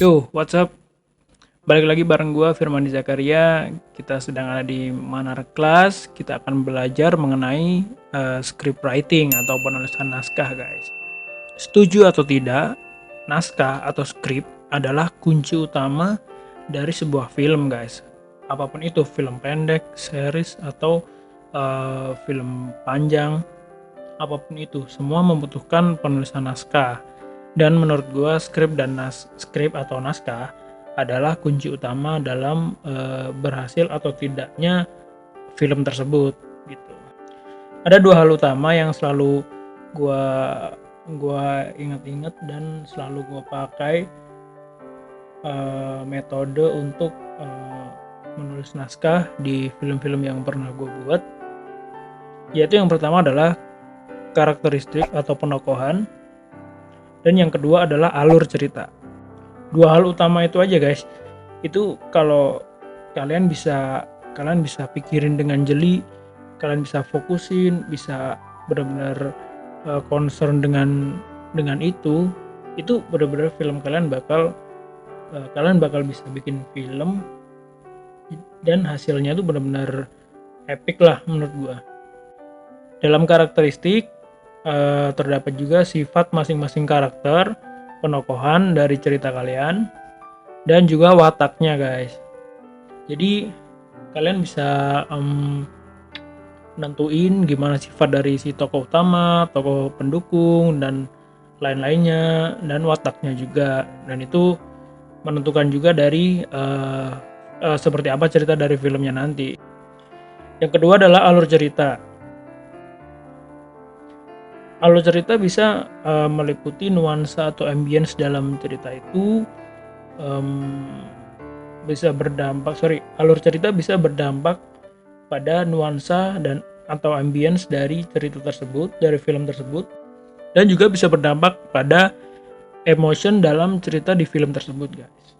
Yo, what's up? Balik lagi bareng gua Firman Zakaria. Kita sedang ada di Manar Class. Kita akan belajar mengenai script writing atau penulisan naskah, guys. Setuju atau tidak, naskah atau skrip adalah kunci utama dari sebuah film, guys. Apapun itu, film pendek, series, atau film panjang, apapun itu, semua membutuhkan penulisan naskah. Dan menurut gua skrip atau naskah adalah kunci utama dalam berhasil atau tidaknya film tersebut gitu. Ada dua hal utama yang selalu gua gua ingat-ingat dan selalu gua pakai metode untuk menulis naskah di film-film yang pernah gue buat, yaitu yang pertama adalah karakteristik atau penokohan, dan yang kedua adalah alur cerita. Dua hal utama itu aja, guys. Itu kalau kalian bisa pikirin dengan jeli, kalian bisa fokusin, bisa benar-benar concern dengan itu benar-benar film kalian bakal bisa bikin film dan hasilnya tuh benar-benar epic lah menurut gua. Dalam karakteristik terdapat juga sifat masing-masing karakter, penokohan dari cerita kalian, dan juga wataknya, guys. Jadi kalian bisa nentuin gimana sifat dari si tokoh utama, tokoh pendukung, dan lain-lainnya, dan wataknya juga. Dan itu menentukan juga dari seperti apa cerita dari filmnya nanti. Yang kedua adalah alur cerita. Alur cerita bisa meliputi nuansa atau ambience dalam cerita itu. Alur cerita bisa berdampak pada nuansa dan atau ambience dari cerita tersebut, dari film tersebut, dan juga bisa berdampak pada emotion dalam cerita di film tersebut, guys.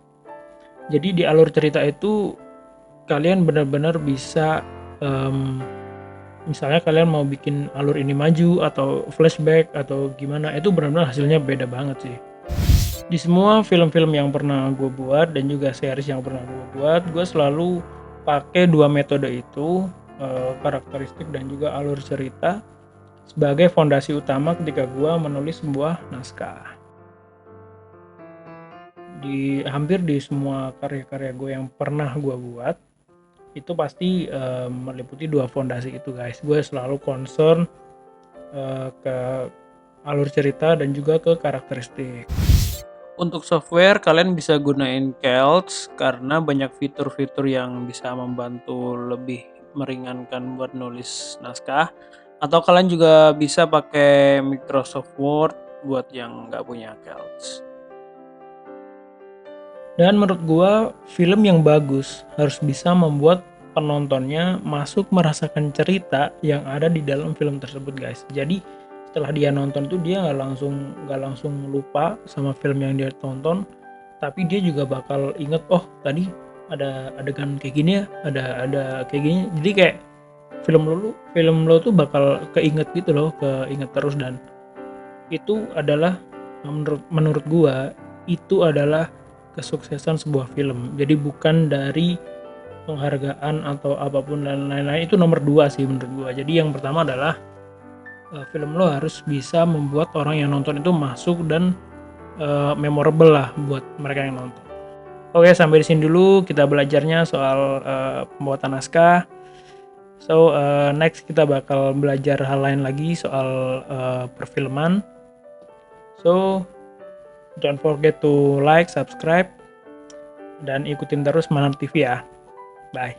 Jadi di alur cerita itu kalian benar-benar bisa misalnya kalian mau bikin alur ini maju atau flashback atau gimana, itu benar-benar hasilnya beda banget sih. Di semua film-film yang pernah gue buat dan juga series yang pernah gue buat, gue selalu pakai dua metode itu, karakteristik dan juga alur cerita, sebagai fondasi utama ketika gue menulis sebuah naskah. Hampir di semua karya-karya gue yang pernah gue buat, itu pasti meliputi dua fondasi itu, guys. Gue selalu concern ke alur cerita dan juga ke karakteristik. Untuk software kalian bisa gunain Kelts karena banyak fitur-fitur yang bisa membantu lebih meringankan buat nulis naskah. Atau kalian juga bisa pakai Microsoft Word buat yang nggak punya Kelts. Dan menurut gua, film yang bagus harus bisa membuat penontonnya masuk merasakan cerita yang ada di dalam film tersebut, guys. Jadi setelah dia nonton tuh dia nggak langsung lupa sama film yang dia tonton, tapi dia juga bakal inget, oh tadi ada adegan kayak gini ya, ada kayak gini. Jadi kayak film lo tuh bakal keinget gitu loh, keinget terus. Dan itu adalah menurut gua itu adalah kesuksesan sebuah film. Jadi bukan dari penghargaan atau apapun dan lain-lain, itu nomor 2 sih menurut gua. Jadi yang pertama adalah film lo harus bisa membuat orang yang nonton itu masuk dan memorable lah buat mereka yang nonton. Oke, sampai di sini dulu kita belajarnya soal pembuatan naskah. So next kita bakal belajar hal lain lagi soal perfilman. So don't forget to like, subscribe, dan ikutin terus Manar TV ya. Bye.